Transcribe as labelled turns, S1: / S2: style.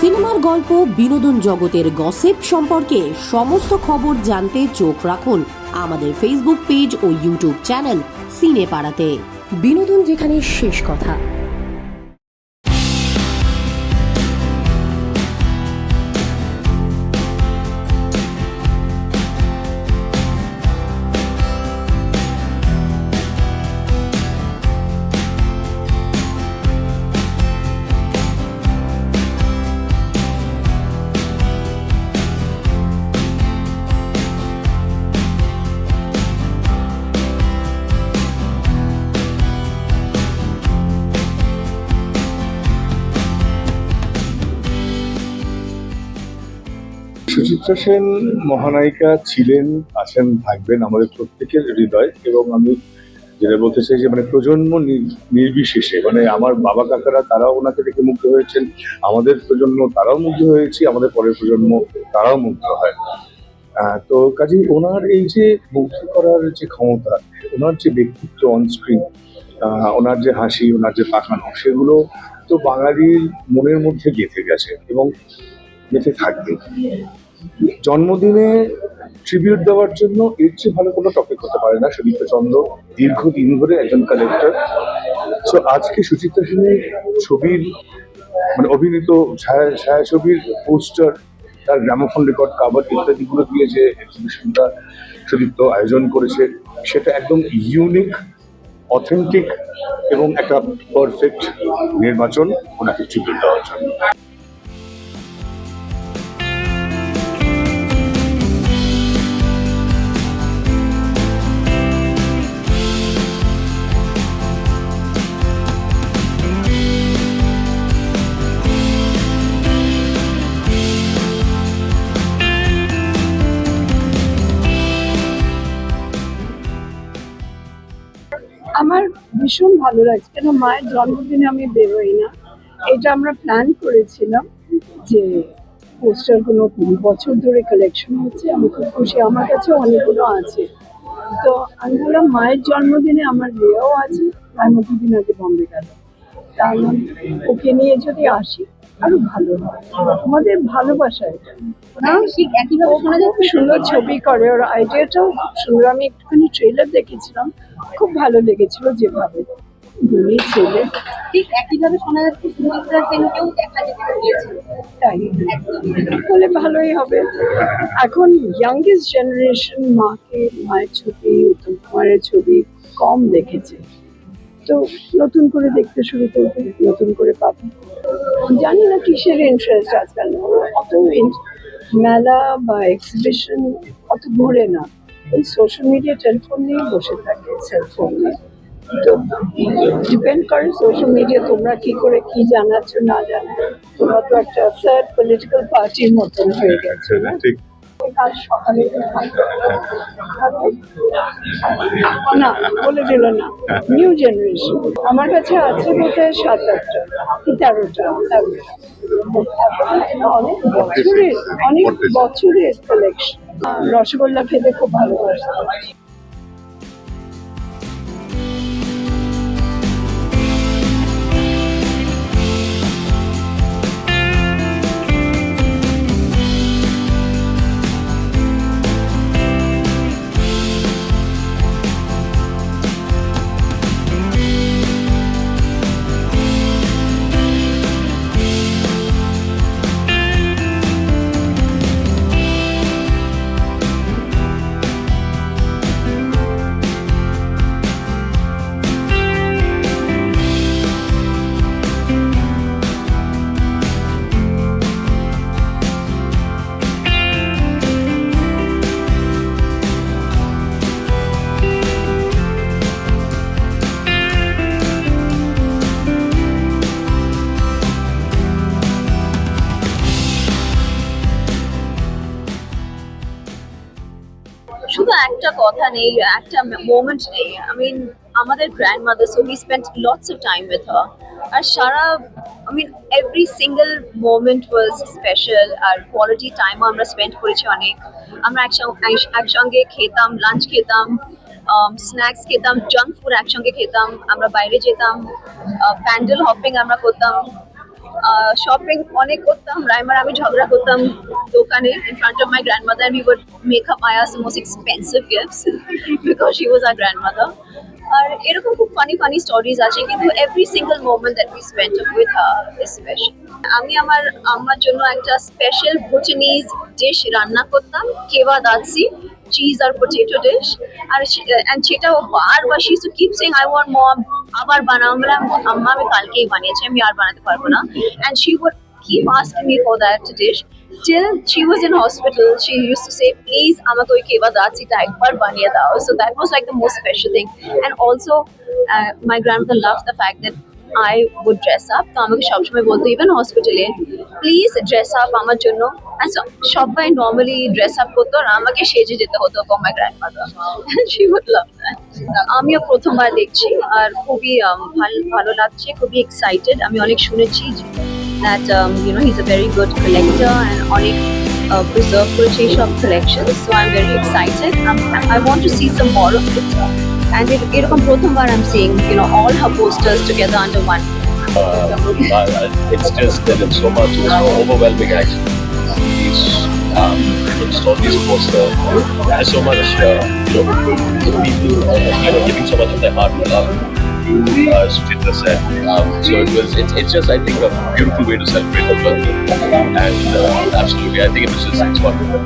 S1: সিনেমার গল্প, বিনোদন জগতের গসিপ সম্পর্কে সমস্ত খবর জানতে চোখ রাখুন আমাদের ফেসবুক পেজ ও ইউটিউব চ্যানেল সিনে পাড়াতে। বিনোদন যেখানে শেষ কথা।
S2: সুচিত্রা সেন মহানায়িকা ছিলেন, আছেন, থাকবেন আমাদের প্রত্যেকের হৃদয়। এবং আমি যেটা বলতে চাই যে প্রজন্ম নির্বিশেষে আমার বাবা কাকারা তারাও ওনাকে দেখে মুগ্ধ হয়েছেন, আমাদের প্রজন্ম তারাও মুগ্ধ হয়েছি, আমাদের পরের প্রজন্ম তারাও মুগ্ধ হয়। তো কাজেই ওনার এই যে মুগ্ধ করার যে ক্ষমতা, ওনার যে ব্যক্তিত্ব অনস্ক্রিন, ওনার যে হাসি, ওনার যে তাকানো, সেগুলো তো বাঙালির মনের মধ্যে গেঁথে গেছে এবং গেঁথে থাকবে। জন্মদিনে ট্রিবিউট দেওয়ার জন্য এর চেয়ে ভালো কোনো টপিক হতে পারে না। সুদীপ্ত চন্দ্র দীর্ঘদিন ধরে একজন কালেক্টর। সো আজকে সুচিত্রা সেনের ছবির অভিনীত ছায়াছবির পোস্টার, তার গ্রামোফোন রেকর্ড, কাভার ইত্যাদিগুলো দিয়ে যে এক্সিবিশনটা সুদীপ্ত আয়োজন করেছে, সেটা একদম ইউনিক, অথেন্টিক এবং একটা পারফেক্ট নির্বাচন ওনাকে ট্রিবিউট দেওয়ার জন্য।
S3: আমার ভীষণ ভালো লাগছে, কেন মায়ের জন্মদিনে আমি বেরোই না। এটা আমরা প্ল্যান করেছিলাম যে পোস্টারগুলো 20 বছর ধরে কালেকশন হচ্ছে, আমি খুব খুশি, আমার কাছে অনেকগুলো আছে। তো আমি বললাম মায়ের জন্মদিনে আমার বিয়েও আছে, আমি 2 দিন আগে বম্বে গেল, তার ওকে নিয়ে যদি আসি আরো ভালো হয়। আমাদের ভালোবাসা এটা খুব সুন্দর ছবি করে, ওর আইডিয়াটাও খুব সুন্দর। আমি একটুখানি ট্রেলার দেখেছিলাম, খুব ভালো লেগেছিল যেভাবে দুই ছেলে
S4: ঠিক একইভাবে শোনা যাচ্ছে সুচিত্রা সেনকেও দেখা যেতে গিয়েছে।
S3: তাই বলে ভালোই হবে। এখন ইয়াংগেস্ট জেনারেশন মায়ের ছবি, উত্তম কুমারের ছবি কম দেখেছে, তো নতুন করে দেখতে শুরু করবে, নতুন করে পাবে। জানি না কিসের ইন্টারেস্ট আজকাল, অত মেলা বা এক্সিবিশন অত ঘুরে না, ওই সোশ্যাল মিডিয়া, টেলিফোন নিয়ে বসে থাকে, সেলফোন নিয়ে। তো ডিপেন্ড করে সোশ্যাল মিডিয়া তোমরা কি করে কি জানাচ্ছ না জানো। তোমরা তো একটা থার্ড পলিটিক্যাল পার্টির মতন হয়ে গেছে না। কাল সকালে না বলে দিল না, নিউ জেনারেশন আমার কাছে আছে বোধহয় 7-8টা কি 13টা। অনেক বছরের কালেকশন। রসগোল্লা খেতে খুব ভালোবাসতাম।
S4: শুধু একটা কথা নেই, একটা মোমেন্ট নেই। I mean, আমাদের grandmother, so we spent lots of time with her. R Sara, I mean, every single moment was special. R quality time আমরা spend করেছি অনেক। আমরা একসঙ্গে খেতাম, লাঞ্চ খেতাম, স্ন্যাক্স খেতাম, জাঙ্ক ফুড একসঙ্গে খেতাম, আমরা বাইরে যেতাম, প্যান্ডেল হপিং আমরা করতাম। শপিং অনেক করতাম। রাইমার আমি ঝগড়া করতাম দোকানে in front of my grandmother, and we would make her buy us the most expensive gifts because she was our grandmother. আর এরকম খুব ফানি ফানি স্টোরিজ আছে, কিন্তু every single moment that we spent with her is special. আমি আমার আম্মার জন্য একটা special Bhutanese dish রান্না করতাম, কেওয়া দাতসি, চিজ আর পটেটো ডিশ। আর সেটা ও বারবার she used to keep saying I want mom, আবার বানাও। আমি বললাম, আম্মা আমি কালকেই বানিয়েছি, আমি আর বানাতে পারবো না। And she would keep asking me for that dish till she was in hospital. She used to say, please আমাকে ওই কেবা দাচিটা একবার বানিয়ে দাও। So that was like the most special thing. And also my grandmother loved the fact that I would dress up. তো আমাকে সবসময় বলতো ইভেন হসপিটালে, প্লিজ ড্রেস আপ আমার জন্য। And so সবাই নর্মালি ড্রেস আপ করতো আর আমাকে সেজে যেতে হতো for my grandmother. And she would love that. আমিও প্রথমবার দেখছি আর খুবই ভালো লাগছে, খুবই এক্সাইটেড। আমি অনেক শুনেছি that he's a very good collector and অনেক preserve করেছে এইসব collections, so I'm very excited. I want to see some more of it, and এরকম প্রথমবার I'm seeing all her posters together under one.
S5: It's just that it's so much, it's so overwhelming actually. These these posters has so much people giving so much of their heart and love. As Chitra said, so it's just I think a beautiful way to celebrate her birthday, and absolutely I think it's wonderful.